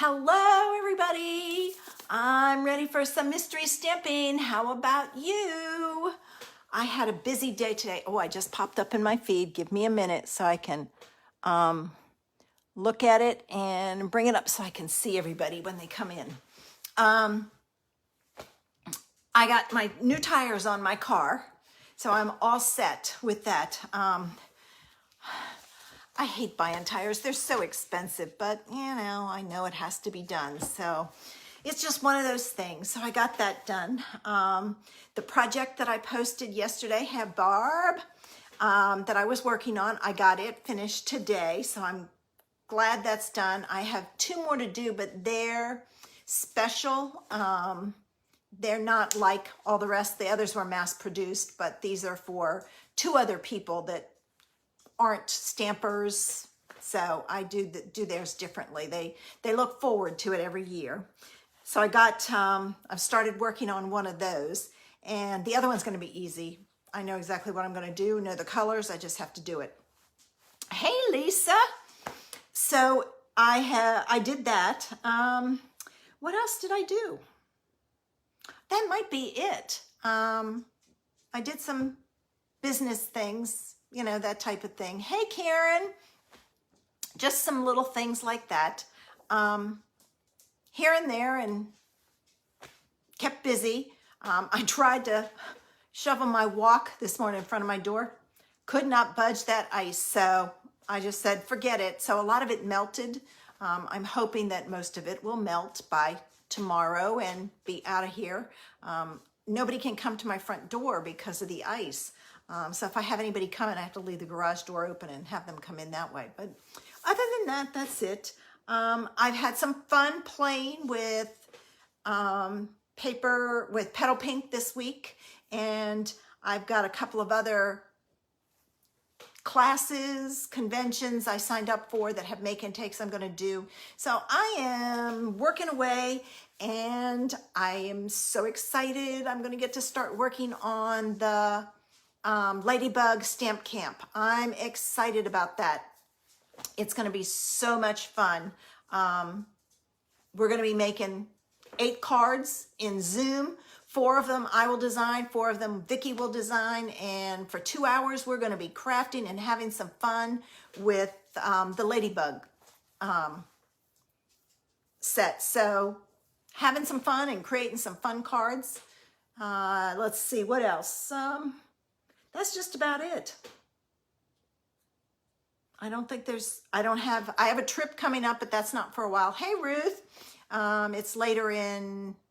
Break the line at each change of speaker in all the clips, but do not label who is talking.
Hello, everybody. I'm ready for some mystery stamping. How about you? I had a busy day today. Oh, I just popped up in my feed. Give me a minute so I can look at it and bring it up so I can see everybody when they come in. I got my new tires on my car, so I'm all set with that. I hate buying tires. They're so expensive, but I know it has to be done. So it's just one of those things. So I got that done. The project that I posted yesterday had Barb that I was working on. I got it finished today. So I'm glad that's done. I have 2 more to do, but they're special. They're not like all the rest. The others were mass produced, but these are for 2 other people that aren't stampers, so I do theirs differently. They look forward to it every year. So I've started working on one of those, and the other one's going to be easy. I know exactly what I'm going to do, know the colors, I just have to do it. Hey, Lisa. So I did that. What else did I do? That might be it. I did some business things, that type of thing. Hey, Karen. Just some little things like that. Here and there, and kept busy. I tried to shovel my walk this morning in front of my door. Could not budge that ice, so I just said, forget it. So a lot of it melted. I'm hoping that most of it will melt by tomorrow and be out of here. Nobody can come to my front door because of the ice. So if I have anybody coming, I have to leave the garage door open and have them come in that way. But other than that, that's it. I've had some fun playing with paper, with Petal Pink this week. And I've got a couple of other classes, conventions I signed up for that have make and takes I'm going to do. So I am working away, and I am so excited. I'm going to get to start working on the Ladybug Stamp Camp. I'm excited about that. It's going to be so much fun. We're going to be making 8 cards in Zoom. 4 of them I will design, 4 of them Vicki will design, and for 2 hours we're going to be crafting and having some fun with the Ladybug set. So having some fun and creating some fun cards. Let's see, what else? That's just about it. I have a trip coming up, but that's not for a while. Hey, Ruth. It's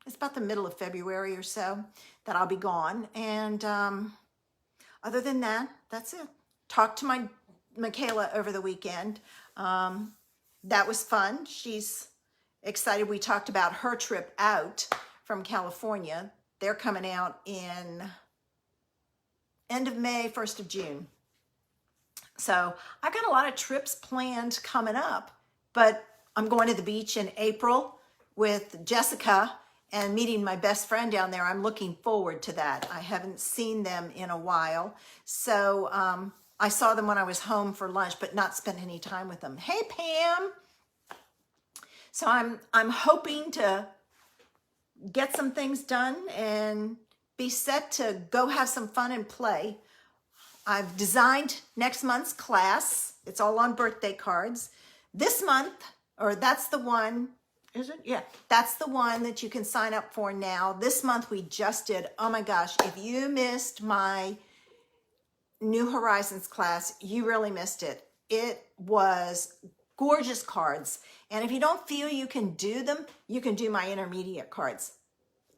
it's about the middle of February or so that I'll be gone. And other than that, that's it. Talked to my Michaela over the weekend. That was fun. She's excited. We talked about her trip out from California. They're coming out in end of May, 1st of June. So I've got a lot of trips planned coming up, but I'm going to the beach in April with Jessica and meeting my best friend down there. I'm looking forward to that. I haven't seen them in a while. So I saw them when I was home for lunch, but not spent any time with them. Hey, Pam. So I'm hoping to get some things done and be set to go have some fun and play. I've designed next month's class. It's all on birthday cards. This month, or that's the one, is it? Yeah, that's the one that you can sign up for now. This month we just did, oh my gosh, if you missed my New Horizons class, you really missed it. It was gorgeous cards. And if you don't feel you can do them, you can do my intermediate cards.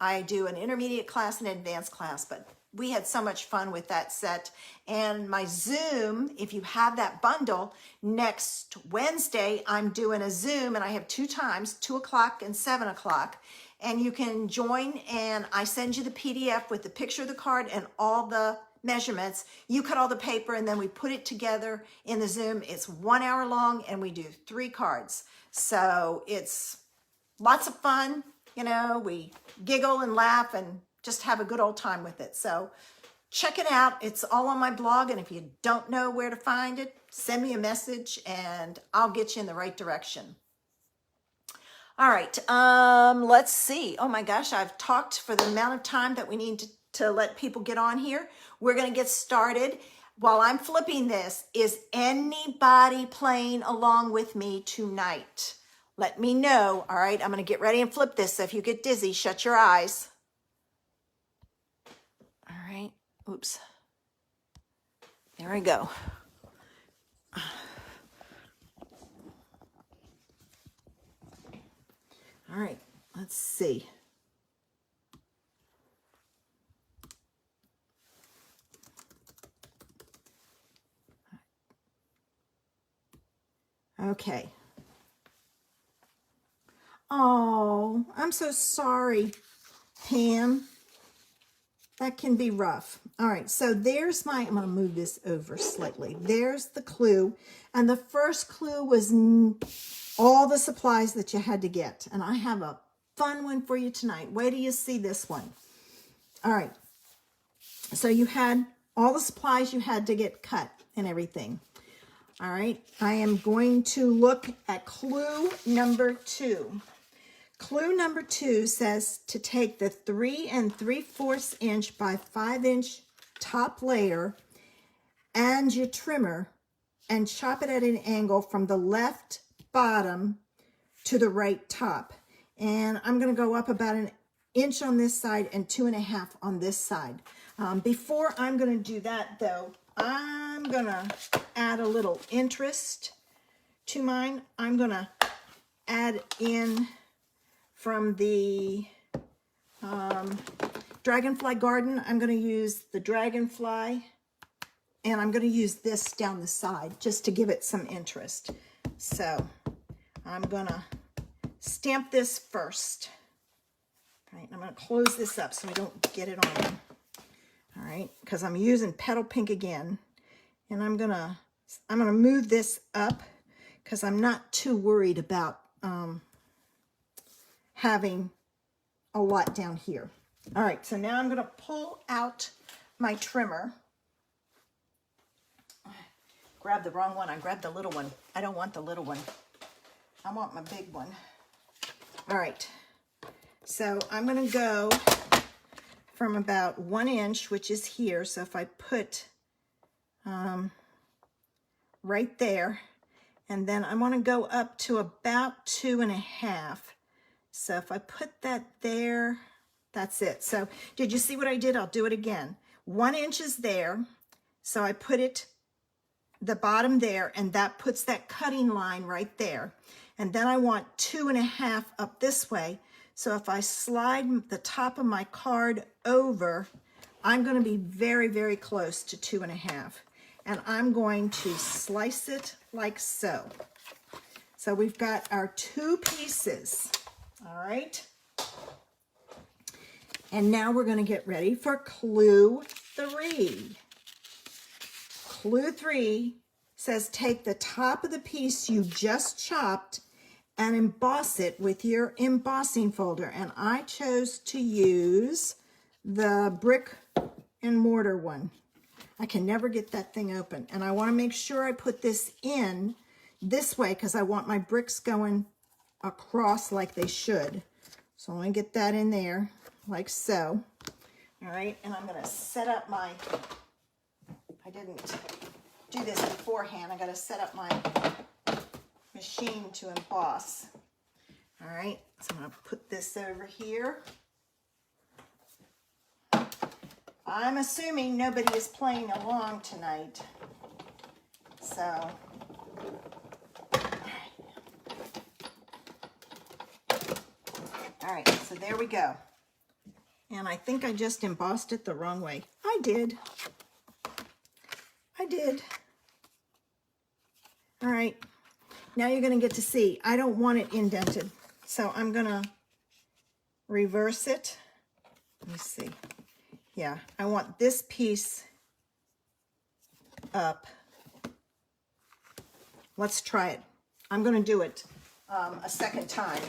I do an intermediate class and an advanced class, but we had so much fun with that set. And my Zoom, if you have that bundle, next Wednesday, I'm doing a Zoom, and I have 2 times, 2 o'clock and 7 o'clock. And you can join, and I send you the PDF with the picture of the card and all the measurements. You cut all the paper, and then we put it together in the Zoom. It's 1 hour long, and we do 3 cards. So it's lots of fun. We giggle and laugh and just have a good old time with it. So check it out. It's all on my blog. And if you don't know where to find it, send me a message and I'll get you in the right direction. All right, let's see. Oh my gosh, I've talked for the amount of time that we need to let people get on here. We're gonna get started. While I'm flipping this, is anybody playing along with me tonight? Let me know. All right, I'm gonna get ready and flip this. So if you get dizzy, shut your eyes. All right, oops. There we go. All right, let's see. Okay. Oh, I'm so sorry, Pam. That can be rough. All right, so there's I'm going to move this over slightly. There's the clue. And the first clue was all the supplies that you had to get. And I have a fun one for you tonight. Wait till you see this one. All right. So you had all the supplies you had to get cut and everything. All right. I am going to look at clue number 2. Clue number 2 says to take the 3 3/4 inch by 5 inch top layer and your trimmer and chop it at an angle from the left bottom to the right top. And I'm going to go up about an inch on this side and 2.5 on this side. Before I'm going to do that though, I'm going to add a little interest to mine. I'm going to add in from the Dragonfly Garden. I'm going to use the Dragonfly, and I'm going to use this down the side just to give it some interest. So I'm going to stamp this first. All right, I'm going to close this up so I don't get it on. All right, because I'm using Petal Pink again, and I'm gonna move this up because I'm not too worried about having a lot down here. All right, so now I'm going to pull out my trimmer. Grab the wrong one. I grabbed the little one. I don't want the little one. I want my big one. All right, so I'm going to go from about 1 inch, which is here. So if I put right there, and then I want to go up to about 2.5. So if I put that there, that's it. So did you see what I did? I'll do it again. 1 inch is there. So I put it, the bottom there, and that puts that cutting line right there. And then I want 2.5 up this way. So if I slide the top of my card over, I'm going to be very, very close to 2.5. And I'm going to slice it like so. So we've got our 2 pieces. All right. And now we're going to get ready for clue 3. Clue 3 says take the top of the piece you just chopped and emboss it with your embossing folder. And I chose to use the brick and mortar one. I can never get that thing open. And I want to make sure I put this in this way because I want my bricks going across like they should. So I'm going to get that in there like so. All right, and I'm going to set up my, I didn't do this beforehand. I got to set up my machine to emboss. All right, so I'm going to put this over here. I'm assuming nobody is playing along tonight. So all right, so there we go. And I think I just embossed it the wrong way. I did. All right, now you're going to get to see. I don't want it indented, so I'm going to reverse it. Let me see. Yeah, I want this piece up. Let's try it. I'm going to do it a second time.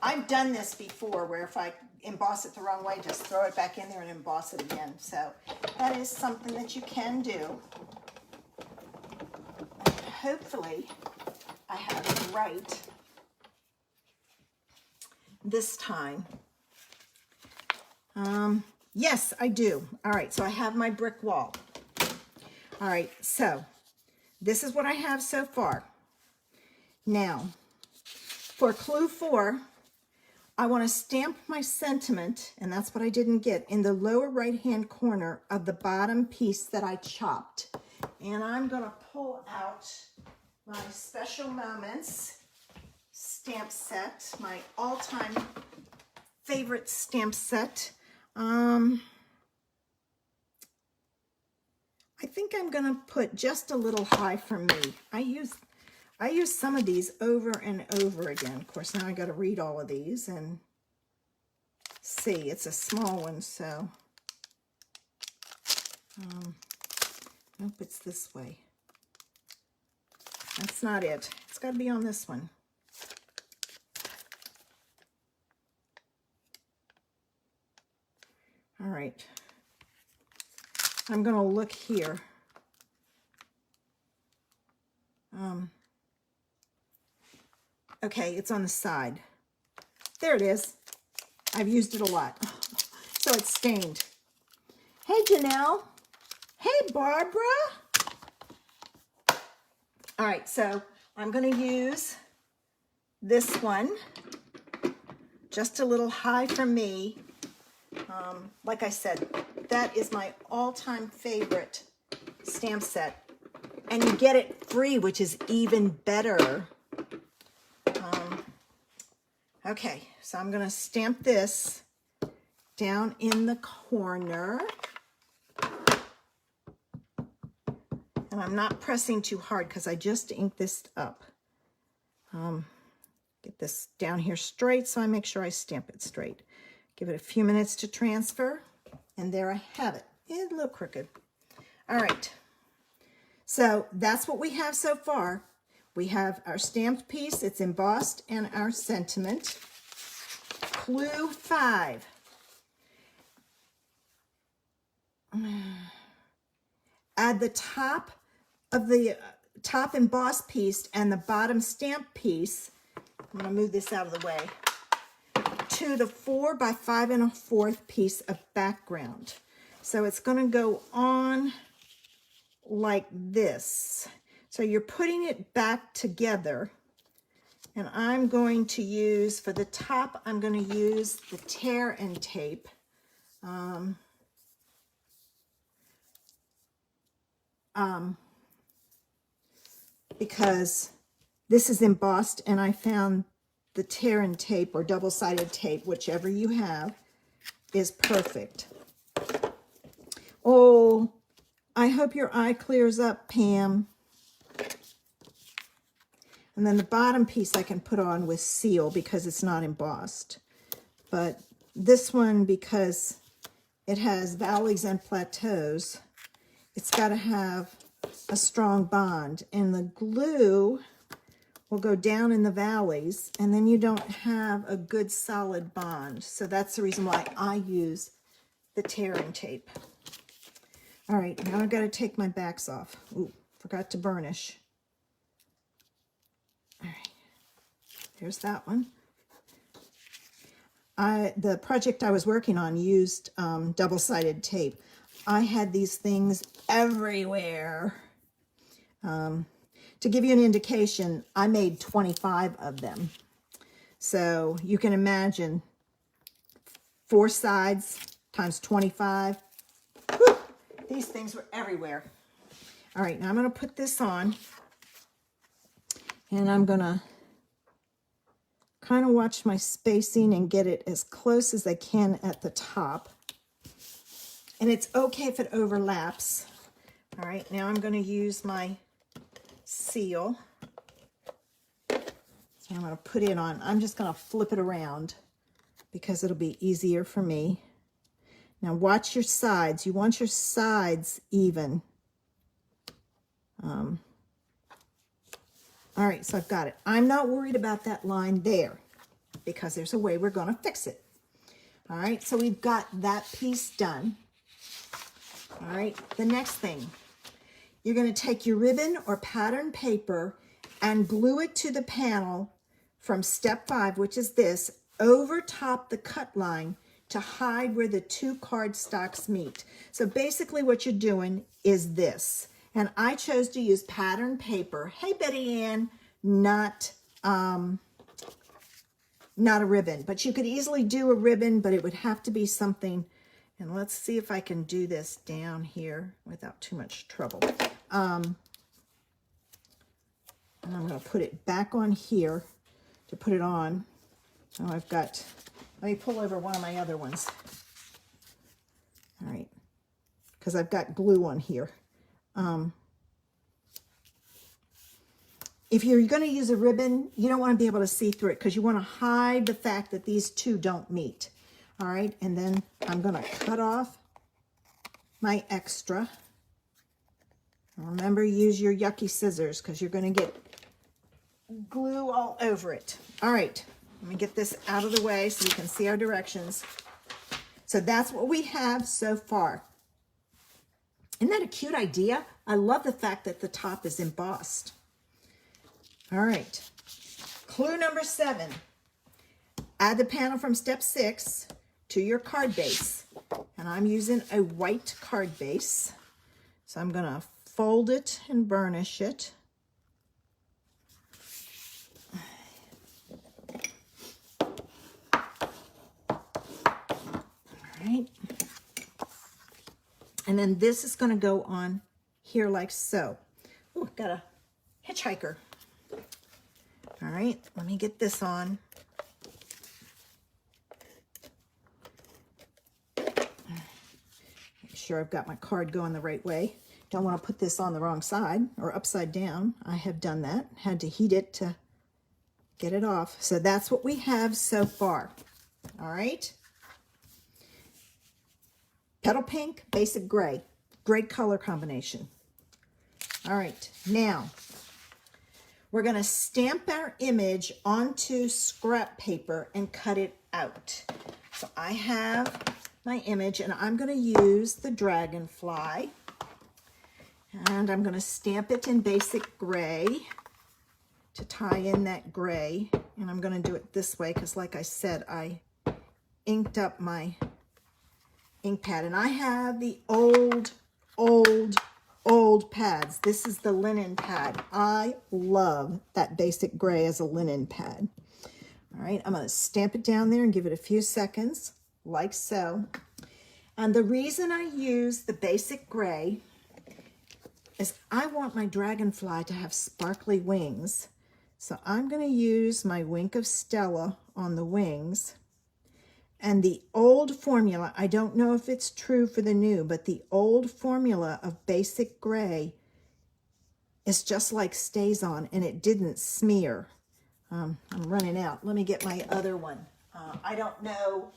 I've done this before where if I emboss it the wrong way, just throw it back in there and emboss it again. So that is something that you can do. Hopefully I have it right. this time. Yes, I do. All right, so I have my brick wall. All right, so this is what I have so far. Now, for clue 4, I want to stamp my sentiment, and that's what I didn't get, in the lower right-hand corner of the bottom piece that I chopped. And I'm going to pull out my Special Moments stamp set, my all-time favorite stamp set. I think I'm going to put just a little high for me. I use some of these over and over again. Of course, now I got to read all of these and see. It's a small one, so nope, it's this way. That's not it. It's got to be on this one. All right. I'm going to look here. Okay, it's on the side. There it is. I've used it a lot. So it's stained. Hey, Janelle. Hey, Barbara. All right, so I'm going to use this one. Just a little high for me. Like I said, that is my all-time favorite stamp set. And you get it free, which is even better. Okay, so I'm going to stamp this down in the corner. And I'm not pressing too hard because I just inked this up. Get this down here straight, so I make sure I stamp it straight. Give it a few minutes to transfer, and there I have it. It's a little crooked. All right, so that's what we have so far. We have our stamped piece, it's embossed, and our sentiment. Clue 5. Add the top of the top embossed piece and the bottom stamp piece. I'm going to move this out of the way. To the 4 by 5 1/4 piece of background. So it's going to go on like this. So you're putting it back together. And I'm going to use, for the top, I'm going to use the tear and tape. Because this is embossed, and I found the tear and tape or double-sided tape, whichever you have, is perfect. Oh, I hope your eye clears up, Pam. And then the bottom piece I can put on with seal because it's not embossed. But this one, because it has valleys and plateaus, it's got to have a strong bond. And the glue will go down in the valleys, and then you don't have a good solid bond. So that's the reason why I use the tearing tape. All right, now I've got to take my backs off. Ooh, forgot to burnish. All right, there's that one. The project I was working on used double-sided tape. I had these things everywhere. To give you an indication, I made 25 of them. So you can imagine 4 sides times 25. Whew, these things were everywhere. All right, now I'm going to put this on. And I'm going to kind of watch my spacing and get it as close as I can at the top. And it's okay if it overlaps. All right, now I'm going to use my seal. And I'm going to put it on. I'm just going to flip it around because it'll be easier for me. Now watch your sides. You want your sides even. All right, so I've got it. I'm not worried about that line there because there's a way we're going to fix it. All right, so we've got that piece done. All right, the next thing. You're going to take your ribbon or pattern paper and glue it to the panel from step 5, which is this, over top the cut line to hide where the two cardstocks meet. So basically what you're doing is this. And I chose to use pattern paper. Hey, Betty Ann, not a ribbon, but you could easily do a ribbon, but it would have to be something. And let's see if I can do this down here without too much trouble. And I'm going to put it back on here to put it on. So I've got, let me pull over one of my other ones. All right, because I've got glue on here. If you're going to use a ribbon, you don't want to be able to see through it because you want to hide the fact that these two don't meet. All right, and then I'm going to cut off my extra. Remember, use your yucky scissors because you're going to get glue all over it. All right, let me get this out of the way so you can see our directions. So that's what we have so far. Isn't that a cute idea? I love the fact that the top is embossed. All right, clue number 7. Add the panel from step 6 to your card base. And I'm using a white card base. So I'm gonna fold it and burnish it. All right. And then this is gonna go on here like so. Ooh, got a hitchhiker. All right, let me get this on. Make sure I've got my card going the right way. Don't want to put this on the wrong side or upside down. I have done that. Had to heat it to get it off. So that's what we have so far. All right. Petal pink, basic gray. Great color combination. All right, now we're going to stamp our image onto scrap paper and cut it out. So I have my image and I'm going to use the dragonfly and I'm going to stamp it in basic gray to tie in that gray. And I'm going to do it this way because like I said, I inked up my ink pad and I have the old pads. This is the linen pad. I love that basic gray as a linen pad. All right, I'm going to stamp it down there and give it a few seconds, like so. And the reason I use the basic gray is I want my dragonfly to have sparkly wings. So I'm going to use my Wink of Stella on the wings. And the old formula, I don't know if it's true for the new, but the old formula of basic gray is just like StazOn, and it didn't smear. I'm running out. Let me get my other one. I don't know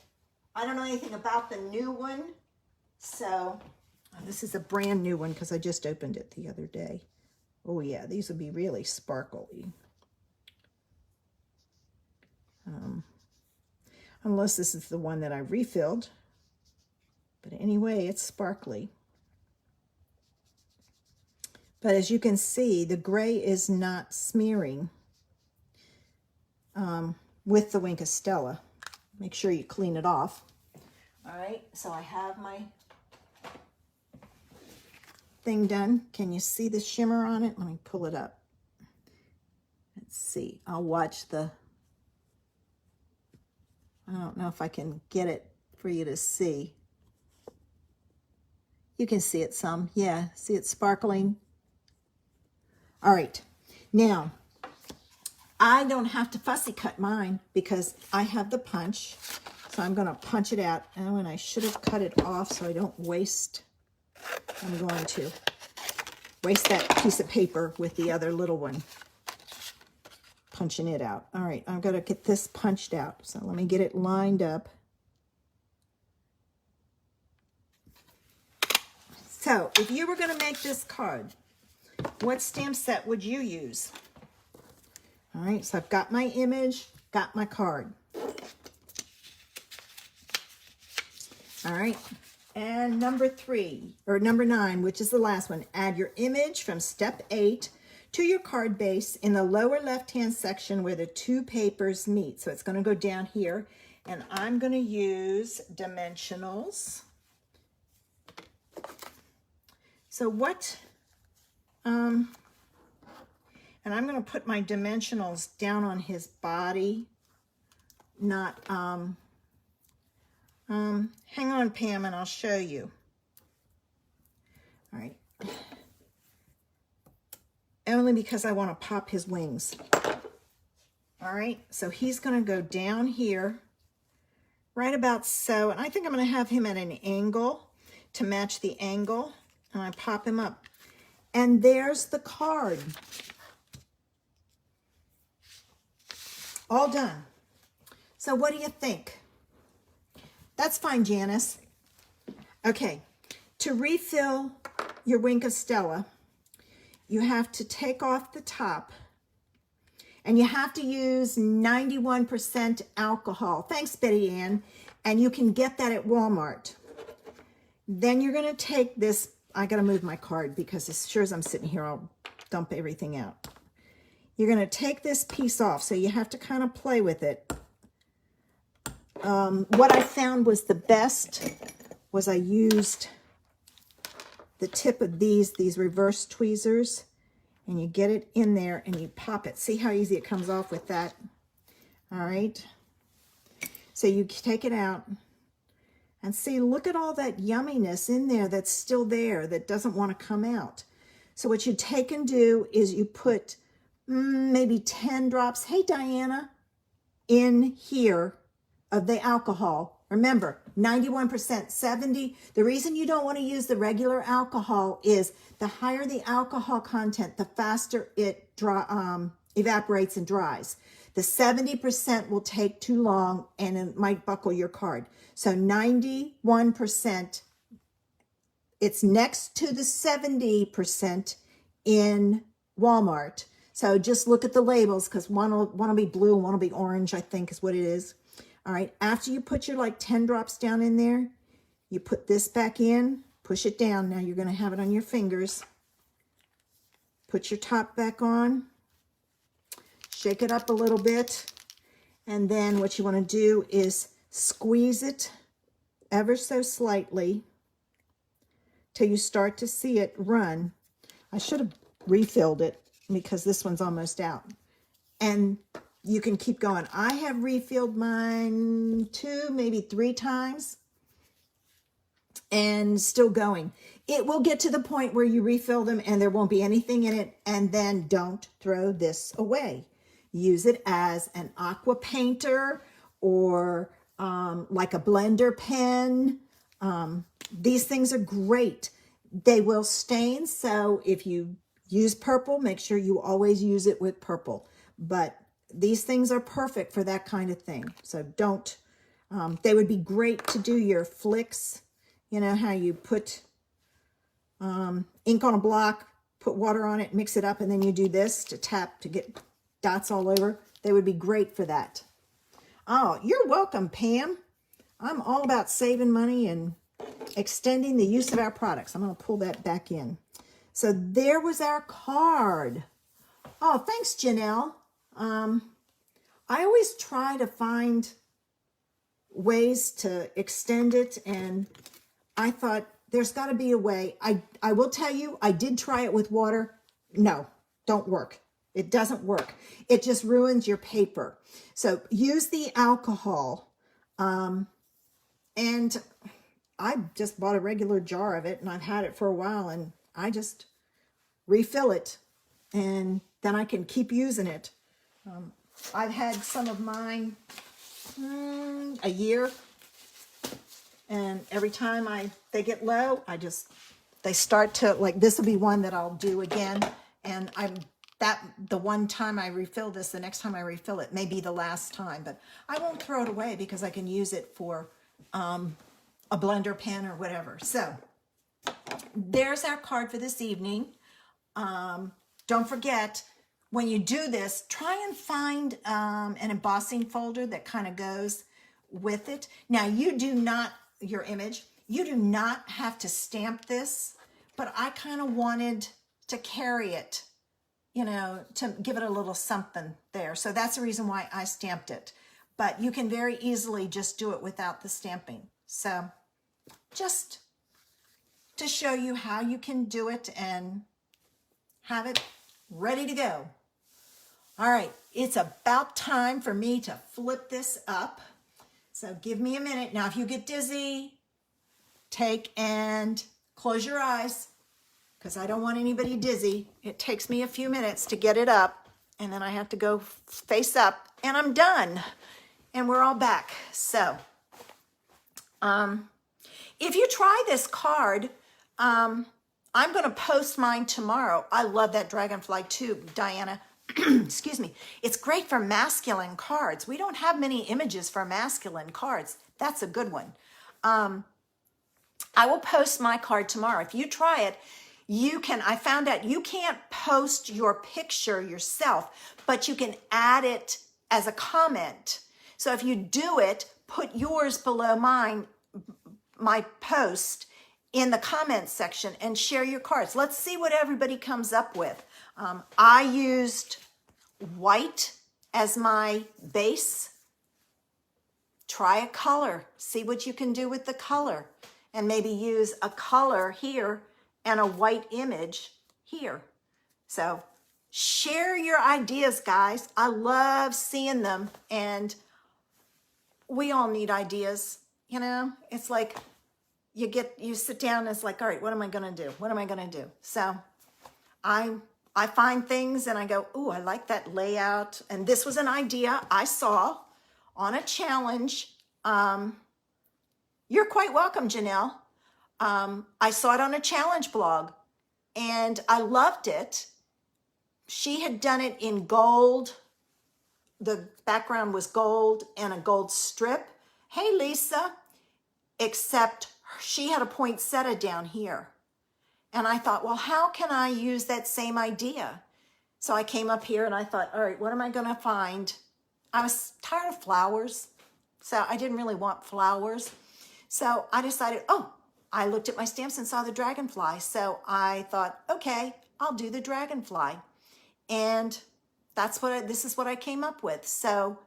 anything about the new one, so this is a brand new one because I just opened it the other day. Oh yeah, these would be really sparkly. Unless this is the one that I refilled. But anyway, it's sparkly. But as you can see, the gray is not smearing with the Wink of Stella. Make sure you clean it off. All right, so I have my thing done. Can you see the shimmer on it? Let me pull it up. Let's see. I'll watch the... I don't know if I can get it for you to see. You can see it some. Yeah, see it sparkling? All right. Now, I don't have to fussy cut mine because I have the punch. So I'm going to punch it out. Oh, and I should have cut it off so I don't waste. I'm going to waste that piece of paper with the other little one. Punching it out. All right, I'm going to get this punched out. So let me get it lined up. So if you were going to make this card, what stamp set would you use? All right, so I've got my image, got my card. All right, and number 9, which is the last one, add your image from step 8 to your card base in the lower left-hand section where the two papers meet. So it's going to go down here, and I'm going to use dimensionals. So what, and I'm going to put my dimensionals down on his body, not, hang on, Pam, and I'll show you. All right. Only because I want to pop his wings. All right, so he's going to go down here, right about so, and I think I'm going to have him at an angle to match the angle, and I pop him up. And there's the card. All done. So what do you think? That's fine, Janice. Okay, to refill your Wink of Stella, you have to take off the top, and you have to use 91% alcohol. Thanks, Betty Ann. And you can get that at Walmart. Then you're going to take this. I got to move my card because as sure as I'm sitting here, I'll dump everything out. You're going to take this piece off, so you have to kind of play with it. What I found was the best was I used the tip of these reverse tweezers, and you get it in there and you pop it. See how easy it comes off with that? All right. So you take it out and see, look at all that yumminess in there that's still there that doesn't want to come out. So what you take and do is you put maybe 10 drops, hey Diana, in here of the alcohol. Remember, 91%, 70. The reason you don't want to use the regular alcohol is the higher the alcohol content, the faster it evaporates and dries. The 70% will take too long and it might buckle your card. So 91%, it's next to the 70% in Walmart. So just look at the labels because one will be blue and one will be orange, I think is what it is. All right, after you put your like 10 drops down in there, you put this back in, push it down. Now you're going to have it on your fingers. Put your top back on, shake it up a little bit, and then what you want to do is squeeze it ever so slightly till you start to see it run. I should have refilled it because this one's almost out. And you can keep going. I have refilled mine 2, maybe 3 times and still going. It will get to the point where you refill them and there won't be anything in it, and then don't throw this away. Use it as an aqua painter or like a blender pen. These things are great. They will stain, so if you use purple, make sure you always use it with purple. But these things are perfect for that kind of thing. So don't, they would be great to do your flicks. You know how you put ink on a block, put water on it, mix it up, and then you do this to tap to get dots all over. They would be great for that. Oh, you're welcome, Pam. I'm all about saving money and extending the use of our products. I'm going to pull that back in. So there was our card. Oh, thanks, Janelle. I always try to find ways to extend it, and I thought there's got to be a way. I will tell you, I did try it with water. No, don't work. It doesn't work. It just ruins your paper. So use the alcohol. And I just bought a regular jar of it, and I've had it for a while, and I just refill it, and then I can keep using it. I've had some of mine a year, and every time they get low, they start to, like, this will be one that I'll do again, and the one time I refill this, the next time I refill it may be the last time, but I won't throw it away because I can use it for a blender pen or whatever. So there's our card for this evening. Don't forget, when you do this, try and find an embossing folder that kind of goes with it. Now, you do not have to stamp this, but I kind of wanted to carry it you know, to give it a little something there. So that's the reason why I stamped it. But you can very easily just do it without the stamping. So just to show you how you can do it and have it ready to go. All right, it's about time for me to flip this up. So give me a minute. Now, if you get dizzy, take and close your eyes, because I don't want anybody dizzy. It takes me a few minutes to get it up, and then I have to go face up, and I'm done. And we're all back. So, if you try this card, I'm going to post mine tomorrow. I love that dragonfly too, Diana. Excuse me. It's great for masculine cards. We don't have many images for masculine cards. That's a good one. I will post my card tomorrow. If you try it, you can, I found out you can't post your picture yourself, but you can add it as a comment. So if you do it, put yours below mine, my post in the comments section and share your cards. Let's see what everybody comes up with. I used white as my base. Try a color. See what you can do with the color. And maybe use a color here and a white image here. So share your ideas, guys. I love seeing them. And we all need ideas. You know, it's like you sit down and it's like, all right, what am I going to do? What am I going to do? So I find things and I go, ooh, I like that layout. And this was an idea I saw on a challenge. You're quite welcome, Janelle. I saw it on a challenge blog and I loved it. She had done it in gold. The background was gold and a gold strip. Hey, Lisa, except she had a poinsettia down here. And I thought, well, how can I use that same idea? So I came up here and I thought, all right, what am I going to find? I was tired of flowers, so I didn't really want flowers. So I decided, I looked at my stamps and saw the dragonfly. So I thought, okay, I'll do the dragonfly. And this is what I came up with. So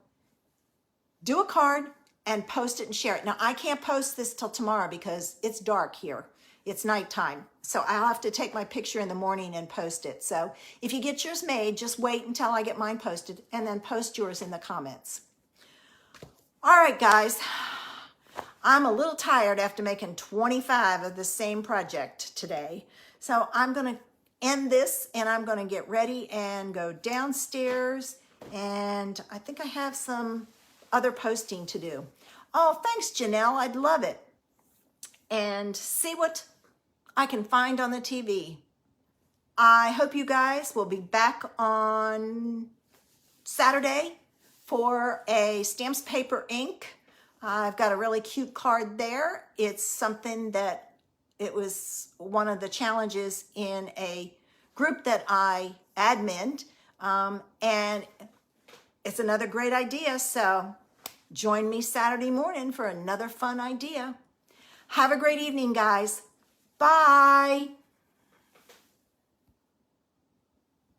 do a card and post it and share it. Now, I can't post this till tomorrow because it's dark here. It's nighttime. So I'll have to take my picture in the morning and post it. So if you get yours made, just wait until I get mine posted and then post yours in the comments. All right, guys. I'm a little tired after making 25 of the same project today. So I'm going to end this and I'm going to get ready and go downstairs. And I think I have some other posting to do. Oh, thanks, Janelle. I'd love it. And see what I can find on the TV. I hope you guys will be back on Saturday for a Stamps, Paper, Ink. I've got a really cute card there. It's something that it was one of the challenges in a group that I adminned. And it's another great idea. So join me Saturday morning for another fun idea. Have a great evening, guys. Bye.